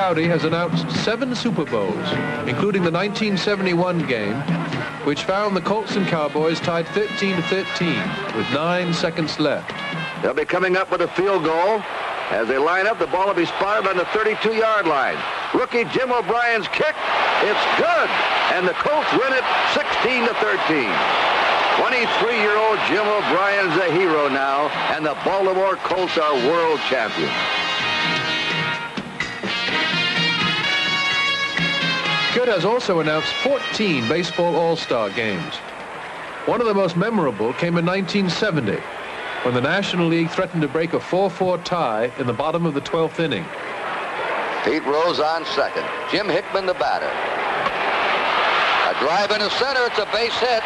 Gowdy has announced 7 Super Bowls, including the 1971 game, which found the Colts and Cowboys tied 13-13 with 9 seconds left. They'll be coming up with a field goal. As they line up, the ball will be spotted on the 32-yard line. Rookie Jim O'Brien's kick, it's good, and the Colts win it 16-13. 23-year-old Jim O'Brien's a hero now, and the Baltimore Colts are world champions. Curt has also announced 14 baseball all-star games. One of the most memorable came in 1970, when the National League threatened to break a 4-4 tie in the bottom of the 12th inning. Pete Rose on second. Jim Hickman the batter. A drive into center. It's a base hit.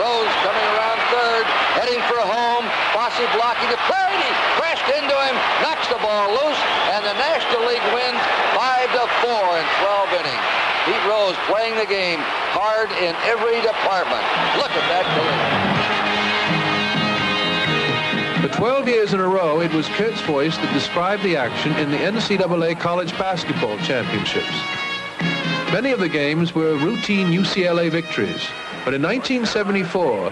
Rose coming around third, heading for home. Fosse blocking the plate. He crashed into him, knocks the ball loose, and the National League wins 5-4 in 12 innings. Pete Rose playing the game hard in every department. Look at that collision. For 12 years in a row, it was Curt's voice that described the action in the NCAA College Basketball Championships. Many of the games were routine UCLA victories, but in 1974,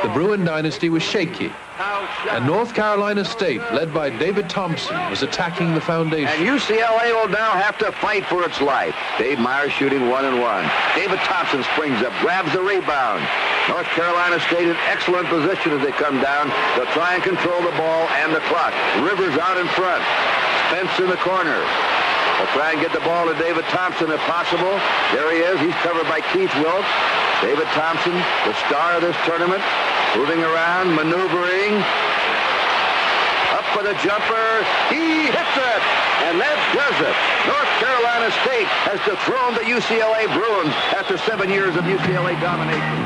the Bruin dynasty was shaky, and North Carolina State, led by David Thompson, was attacking the foundation. And UCLA will now have to fight for its life. Dave Myers shooting 1-1. David Thompson springs up, grabs the rebound. North Carolina State in excellent position as they come down. They'll try and control the ball and the clock. Rivers out in front. Spence in the corner. They'll try and get the ball to David Thompson if possible. There he is. He's covered by Keith Wilkes. David Thompson, the star of this tournament, moving around, maneuvering. Up for the jumper. He hits it, and that does it. North Carolina State has dethroned the UCLA Bruins after 7 years of UCLA domination.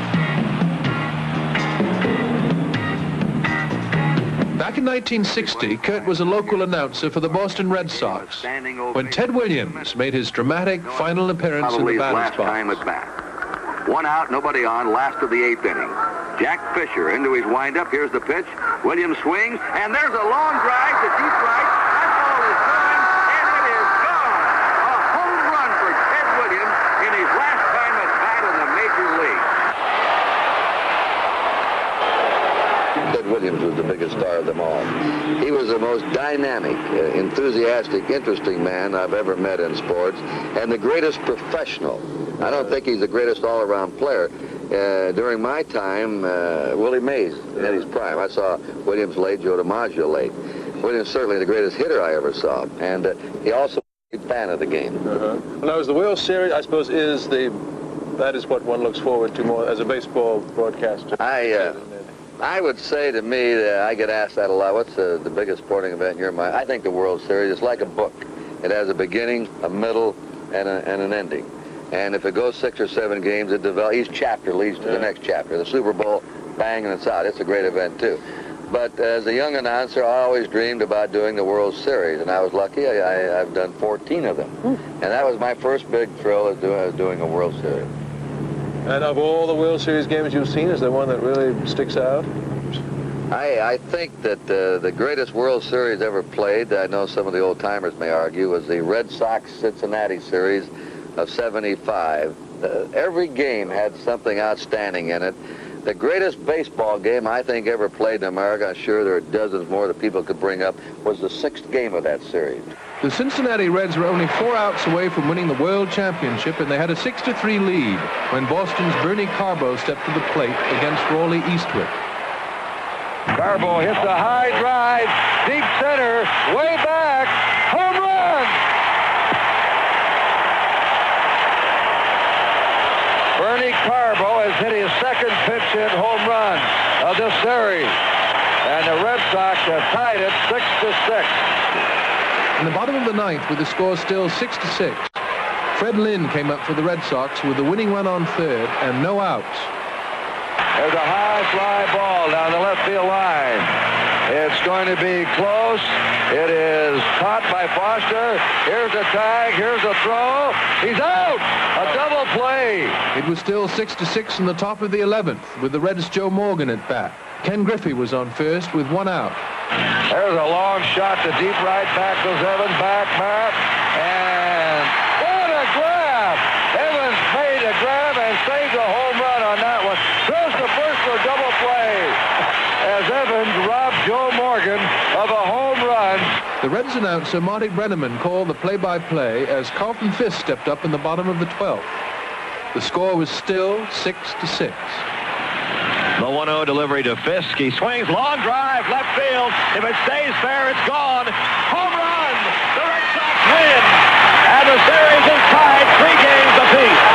Back in 1960, Curt was a local announcer for the Boston Red Sox when Ted Williams made his dramatic final appearance in the batter's box. 1 out, nobody on, last of the 8th inning. Jack Fisher into his windup. Here's the pitch. Williams swings, and there's a long drive to deep right. That ball is gone, and it is gone. A home run for Ted Williams in his last time at bat in the Major League. Ted Williams was the biggest star of them all. He was the most dynamic, enthusiastic, interesting man I've ever met in sports, and the greatest professional. I don't think he's the greatest all-around player. During my time, Willie Mays at his prime. I saw Williams late, Joe DiMaggio late. Williams certainly the greatest hitter I ever saw, and he also was a fan of the game. Well, now, as the World Series, I suppose, that is what one looks forward to more as a baseball broadcaster. I would say to me that I get asked that a lot. What's the biggest sporting event in your mind? I think the World Series is like a book. It has a beginning, a middle, and an ending. And if it goes 6 or 7 games, it develops. Each chapter leads to the next chapter. The Super Bowl, bang, and it's out. It's a great event, too. But as a young announcer, I always dreamed about doing the World Series, and I was lucky. I've done 14 of them. And that was my first big thrill of doing a World Series. And of all the World Series games you've seen, is there one that really sticks out? I think that the greatest World Series ever played, I know some of the old-timers may argue, was the Red Sox-Cincinnati series of 75. Every game had something outstanding in it. The greatest baseball game I think ever played in America, I'm sure there are dozens more that people could bring up, was the 6th game of that series. The Cincinnati Reds were only 4 outs away from winning the World Championship, and they had a 6-3 lead when Boston's Bernie Carbo stepped to the plate against Rawley Eastwood. Carbo hits a high drive, deep center, way back, home run! Bernie Carbo has hit his second pitch-in home run of this series, and the Red Sox have tied it 6-6. In the bottom of the 9th, with the score still 6-6, Fred Lynn came up for the Red Sox with the winning run on third and no outs. There's a high fly ball down the left field line. It's going to be close. It is caught by Foster. Here's a tag. Here's a throw. He's out. A double play. It was still 6-6 in the top of the 11th, with the Reds' Joe Morgan at bat. Ken Griffey was on first with 1 out. There's a long shot to deep right. Back goes Evans. Back, and Cubs announcer Marty Brenneman called the play-by-play as Carlton Fisk stepped up in the bottom of the 12th. The score was still 6-6. The 1-0 delivery to Fisk. He swings, long drive, left field. If it stays fair, it's gone. Home run! The Red Sox win! And the series is tied 3 games apiece.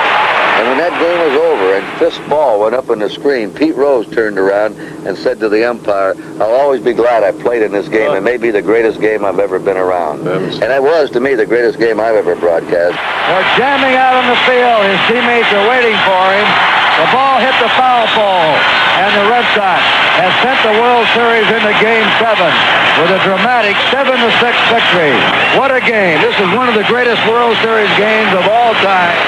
And when that game was over and Fisk's ball went up on the screen, Pete Rose turned around and said to the umpire, "I'll always be glad I played in this game. It may be the greatest game I've ever been around." And it was, to me, the greatest game I've ever broadcast. They're jamming out on the field. His teammates are waiting for him. The ball hit the foul pole, and the Red Sox have sent the World Series into Game 7 with a dramatic 7-6 victory. What a game. This is one of the greatest World Series games of all time.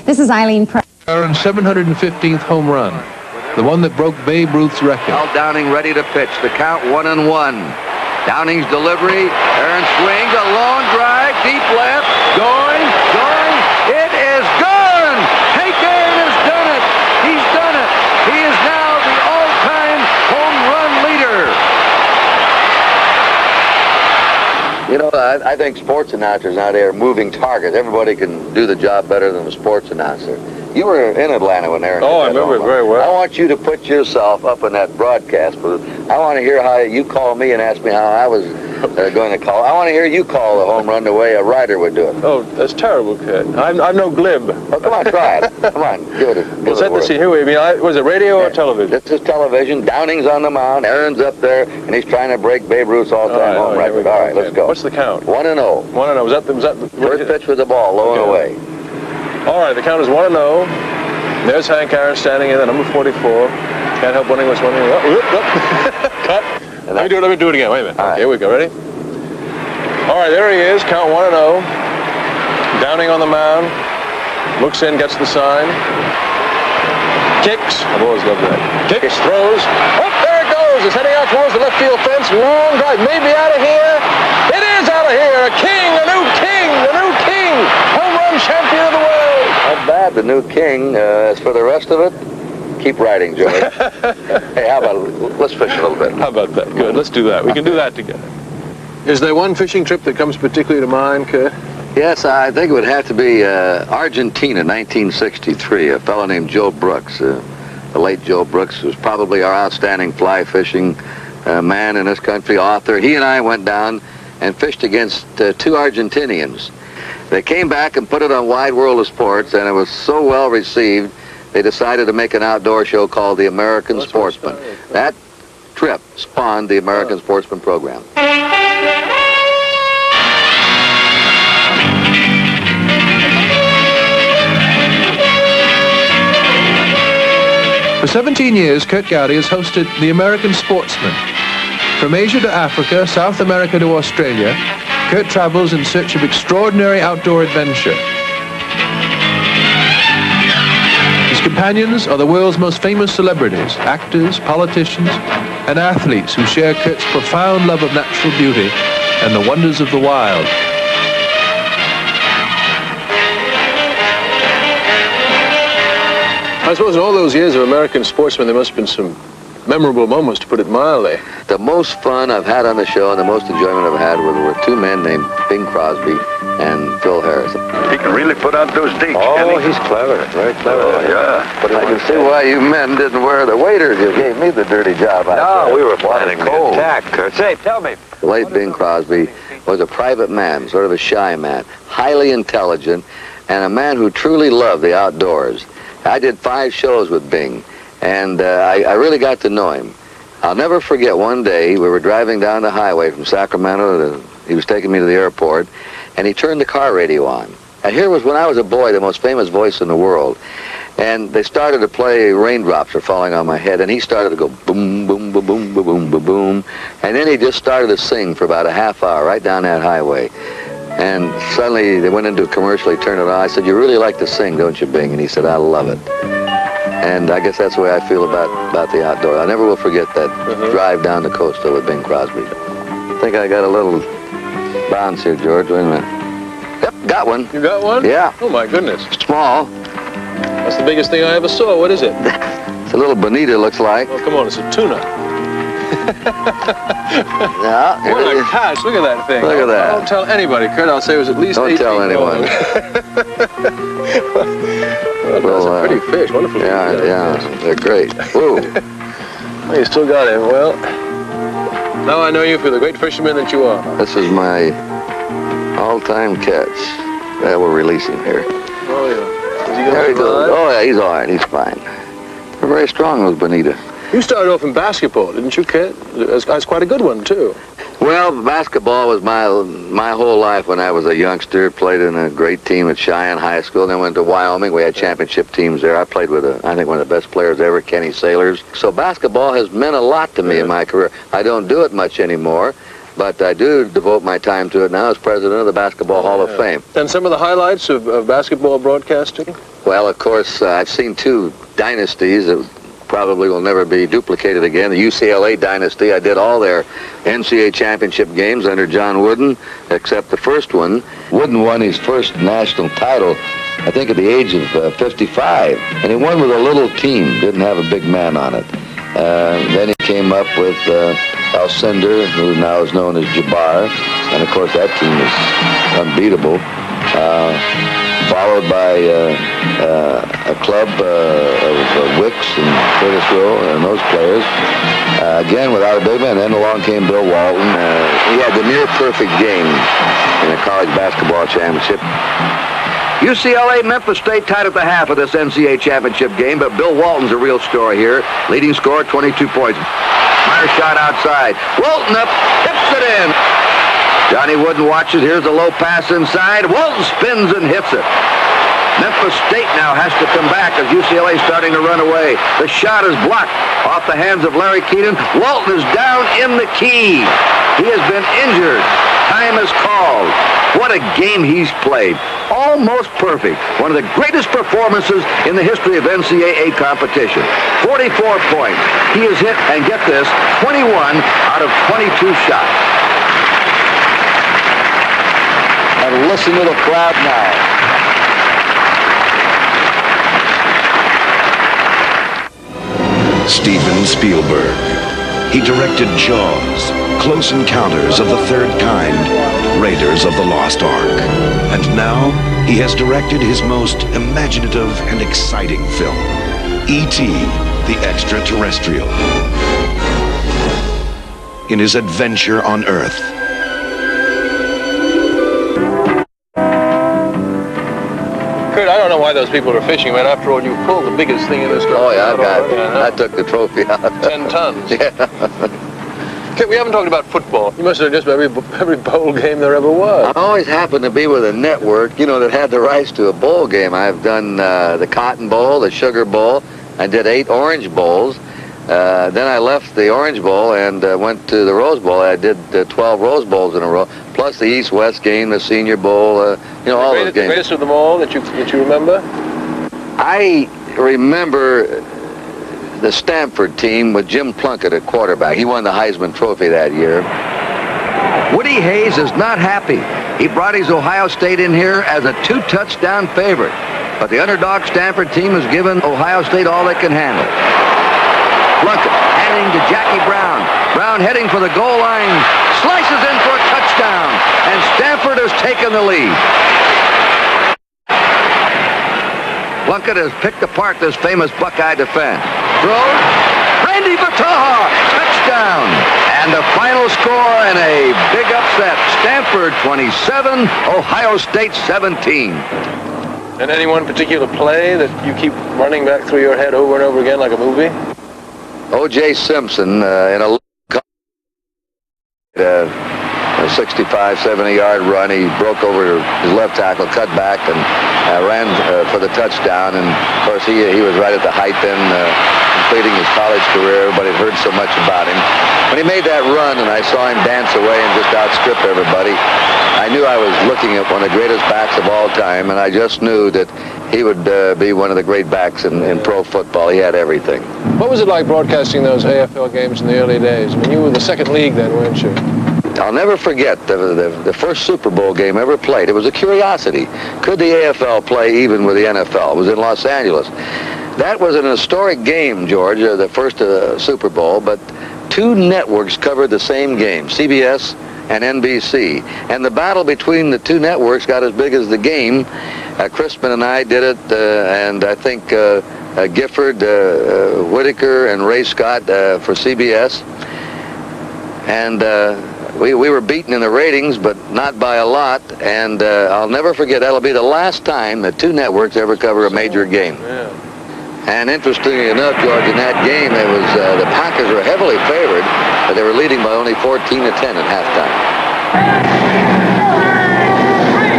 This is Eileen Price. Aaron's 715th home run, the one that broke Babe Ruth's record. Al Downing ready to pitch. The count 1-1. Downing's delivery. Aaron swings, a long drive, deep left, going. It is gone. Hank Aaron has done it. He's done it. He is now the all-time home run leader. You know, I think sports announcers out there are moving targets. Everybody can do the job better than a sports announcer. You were in Atlanta when Aaron. Oh, I remember it very well. I want you to put yourself up in that broadcast booth. I want to hear how you call me and ask me how I was going to call. I want to hear you call the home run the way a writer would do it. Oh, that's terrible, Curt. I'm no glib. Oh, come on, try it. Come on, give it a Well, set the scene. Here we was it radio or television? This is television. Downing's on the mound. Aaron's up there, and he's trying to break Babe Ruth's all-time home record. All right, let's go. What's the count? 1-0. 1-0. Was that the First pitch with the ball, low and away. All right, the count is 1-0. There's Hank Aaron standing in at number 44. Can't help wondering what's one. Cut. Let me do it again. Wait a minute. Right. Here we go. Ready? All right, there he is. Count 1-0. Downing on the mound. Looks in, gets the sign. Kicks. I've always loved that. Kicks, throws. Oh, there it goes. It's heading out towards the left field fence. Long drive. Maybe out of here. It is out of here. A king, a new king, the new king. Home run champion of the world. Not bad, the new king. As for the rest of it, keep writing, George. Hey, how about, let's fish a little bit. How about that? Good, let's do that. We can do that together. Is there one fishing trip that comes particularly to mind, Curt? Yes, I think it would have to be Argentina, 1963. A fellow named Joe Brooks, the late Joe Brooks, was probably our outstanding fly fishing man in this country, author. He and I went down and fished against 2 Argentinians. They came back and put it on Wide World of Sports, and it was so well received, they decided to make an outdoor show called The American Sportsman. That trip spawned the American Sportsman program. For 17 years, Curt Gowdy has hosted The American Sportsman. From Asia to Africa, South America to Australia, Curt travels in search of extraordinary outdoor adventure. His companions are the world's most famous celebrities, actors, politicians, and athletes who share Curt's profound love of natural beauty and the wonders of the wild. I suppose in all those years of American Sportsman, there must have been some memorable moments, to put it mildly. The most fun I've had on the show and the most enjoyment I've had were 2 men named Bing Crosby and Phil Harris. He can really put out those deeks, Oh, he's clever, very clever. Oh, yeah. But I can see why you men didn't wear the waiters. You gave me the dirty job. No, we were planning the cold. attack, Curt. Say, tell me. The late Bing Crosby was a private man, sort of a shy man, highly intelligent, and a man who truly loved the outdoors. I did 5 shows with Bing, and I really got to know him. I'll never forget one day we were driving down the highway from Sacramento. He was taking me to the airport, and he turned the car radio on. And here was, when I was a boy, the most famous voice in the world. And they started to play Raindrops Are Falling on My Head, and he started to go boom, boom, boom, boom, boom, boom, boom, boom. And then he just started to sing for about a half hour right down that highway. And suddenly they went into a commercial, he turned it on. I said, "You really like to sing, don't you, Bing?" And he said, "I love it." And I guess that's the way I feel about the outdoors. I never will forget that drive down the coast with Bing Crosby. I think I got a little bounce here, George. Wait a minute. Yep, got one. You got one? Yeah. Oh, my goodness. Small. That's the biggest thing I ever saw. What is it? It's a little bonita, looks like. Oh, come on, it's a tuna. Yeah. What a catch. Look at that thing. Look at that. Don't tell anybody, Curt. I'll say it was at least 8 Don't tell feet anyone. Well, that's a pretty fish. Wonderful. Yeah, they're great. Whoa. Well, you still got him. Well, now I know you for the great fisherman that you are. This is my all-time catch that we're releasing here. Oh, yeah. Is he There he going goes. to Oh, yeah, he's all right. He's fine. They're very strong, those bonita. You started off in basketball, didn't you, Curt? That's quite a good one, too. Well, basketball was my whole life when I was a youngster. Played in a great team at Cheyenne High School. Then went to Wyoming. We had championship teams there. I played with, I think, one of the best players ever, Kenny Sailors. So basketball has meant a lot to me in my career. I don't do it much anymore, but I do devote my time to it now as president of the Basketball Hall of Fame. And some of the highlights of basketball broadcasting? Well, of course, I've seen two dynasties that probably will never be duplicated again. The UCLA dynasty, I did all their NCAA championship games under John Wooden, except the first one. Wooden won his first national title, I think, at the age of 55. And he won with a little team, didn't have a big man on it. Then he came up with Alcindor, who now is known as Jabbar. And, of course, that team is unbeatable. Followed by a club of Wicks and Curtis Rowe and those players. Again, without a big man. Then along came Bill Walton. He had the near-perfect game in a college basketball championship. UCLA, Memphis State tied at the half of this NCAA championship game, but Bill Walton's a real story here. Leading scorer, 22 points. Meyer shot outside. Walton up, tips it in. Johnny Wooden watches. Here's a low pass inside. Walton spins and hits it. Memphis State now has to come back as UCLA is starting to run away. The shot is blocked off the hands of Larry Keaton. Walton is down in the key. He has been injured. Time is called. What a game he's played. Almost perfect. One of the greatest performances in the history of NCAA competition. 44 points. He has hit, and get this, 21 out of 22 shots. And listen to the crowd now. Steven Spielberg. He directed Jaws, Close Encounters of the Third Kind, Raiders of the Lost Ark. And now he has directed his most imaginative and exciting film, E.T. the Extraterrestrial. In his adventure on Earth, Curt, I don't know why those people are fishing, man. After all, you pulled the biggest thing in this country. Oh, yeah, I took the trophy out. 10 tons. Yeah. Curt, we haven't talked about football. You must have just every bowl game there ever was. I always happened to be with a network, that had the rights to a bowl game. I've done the Cotton Bowl, the Sugar Bowl. I did 8 Orange Bowls. Then I left the Orange Bowl and went to the Rose Bowl. I did 12 Rose Bowls in a row, plus the East-West game, the Senior Bowl, all those games. The greatest of them all that you remember? I remember the Stanford team with Jim Plunkett at quarterback. He won the Heisman Trophy that year. Woody Hayes is not happy. He brought his Ohio State in here as a 2-touchdown favorite. But the underdog Stanford team has given Ohio State all they can handle. Plunkett handing to Jackie Brown. Brown heading for the goal line. Slices in for a touchdown. And Stanford has taken the lead. Plunkett has picked apart this famous Buckeye defense. Throws. Randy Vataha. Touchdown. And the final score in a big upset. Stanford 27, Ohio State 17. And any one particular play that you keep running back through your head over and over again like a movie? O.J. Simpson in a 65, 70-yard run. He broke over his left tackle, cut back, and ran for the touchdown. And, of course, he was right at the height then, completing his college career. Everybody had heard so much about him. When he made that run and I saw him dance away and just outstrip everybody, I knew I was looking at one of the greatest backs of all time, and I just knew that he would be one of the great backs in pro football. He had everything. What was it like broadcasting those AFL games in the early days? I mean, you were the second league then, weren't you? I'll never forget the first Super Bowl game ever played. It was a curiosity. Could the AFL play even with the NFL? It was in Los Angeles. That was an historic game, George, the first Super Bowl, but two networks covered the same game, CBS and NBC. And the battle between the two networks got as big as the game. Crispin and I did it, and I think Gifford, Whitaker, and Ray Scott for CBS. And we were beaten in the ratings, but not by a lot. And I'll never forget, that'll be the last time that two networks ever cover a major game. Yeah. And interestingly enough, George, in that game, it was the Packers were heavily favored, but they were leading by only 14-10 at halftime.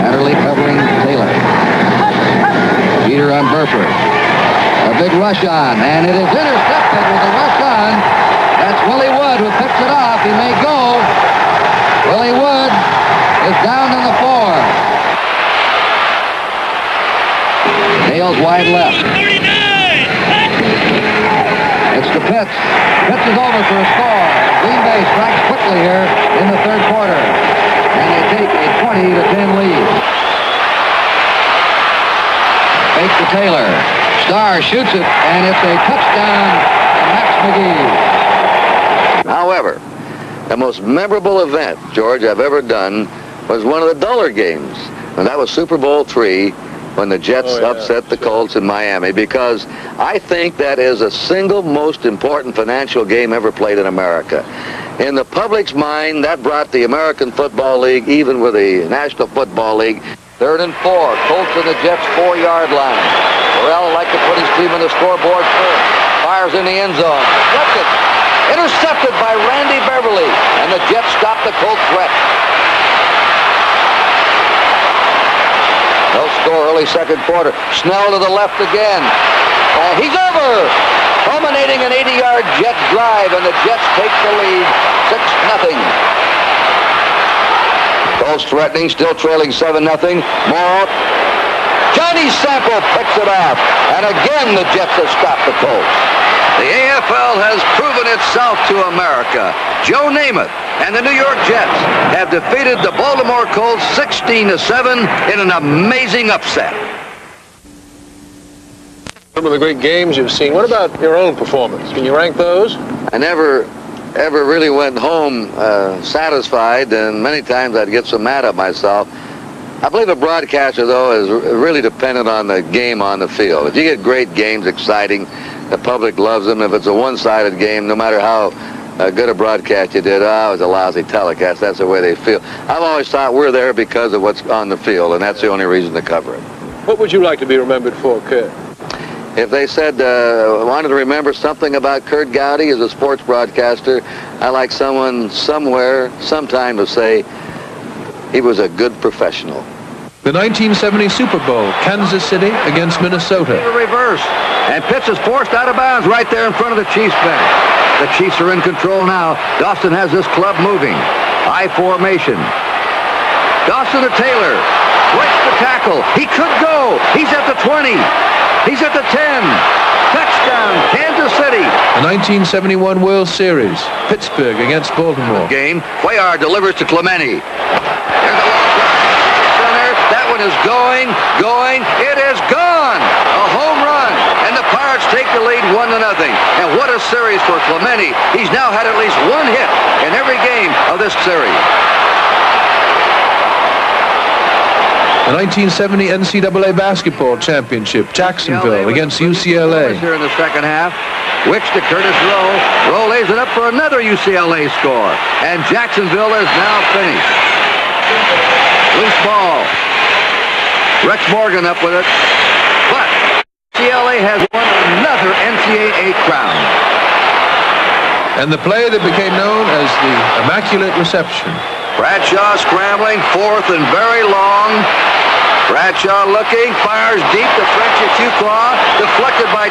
Adderley covering Taylor. Peter on Burford. A big rush on, and it is intercepted with a rush on. That's Willie Wood who picks it off. He may go. Willie Wood is down in the 4. Nails wide left. It's to Pitts. Pitts is over for a score. Green Bay strikes quickly here in the third quarter. And they take a 20-10 lead. Fake to Taylor. Starr shoots it, and it's a touchdown to Max McGee. However, the most memorable event, George, I've ever done was one of the duller games. And that was Super Bowl III, when the Jets upset the Colts in Miami, because I think that is the single most important financial game ever played in America. In the public's mind, that brought the American Football League even with the National Football League. 3rd and 4, Colts in the Jets' 4-yard line. Burrell would like to put his team on the scoreboard first. Fires in the end zone. Deflected. Intercepted by Randy Beverly, and the Jets stop the Colts threat. No score early second quarter. Snell to the left again. He's over. Culminating an 80-yard Jet drive, and the Jets take the lead 6-0. Colts threatening, still trailing 7-0. More. Johnny Sample picks it off, and again the Jets have stopped the Colts. The AFL has proven itself to America. Joe Namath and the New York Jets have defeated the Baltimore Colts 16-7 in an amazing upset. Some of the great games you've seen. What about your own performance? Can you rank those? I never ever really went home satisfied, and many times I'd get so mad at myself. I believe a broadcaster, though, is really dependent on the game on the field. If you get great games, exciting, the public loves them. If it's a one-sided game, no matter how good a broadcast you did, it was a lousy telecast. That's the way they feel. I've always thought we're there because of what's on the field, and that's the only reason to cover it. What would you like to be remembered for, Curt? If they said, wanted to remember something about Curt Gowdy as a sports broadcaster, I like someone somewhere, sometime to say he was a good professional. The 1970 Super Bowl, Kansas City against Minnesota. The reverse, and Pitts is forced out of bounds right there in front of the Chiefs bench. The Chiefs are in control now. Dawson has this club moving. I formation. Dawson to Taylor. Breaks the tackle. He could go. He's at the 20. He's at the 10. Touchdown, Kansas City. The 1971 World Series, Pittsburgh against Baltimore. Game. Cuellar delivers to Clemente. There's a long center. That one is going. It is gone. A home run. And the Pirates take the lead 1-0. And what a series for Clemente. He's now had at least one hit in every game of this series. The 1970 NCAA Basketball Championship, Jacksonville against UCLA. Here in the second half. Wicks to Curtis Rowe. Rowe lays it up for another UCLA score. And Jacksonville is now finished. Loose ball. Rex Morgan up with it. But UCLA has won another NCAA crown. And the play that became known as the Immaculate Reception. Bradshaw scrambling, 4th and very long. Bradshaw looking, fires deep to Frenchie Fuqua, deflected by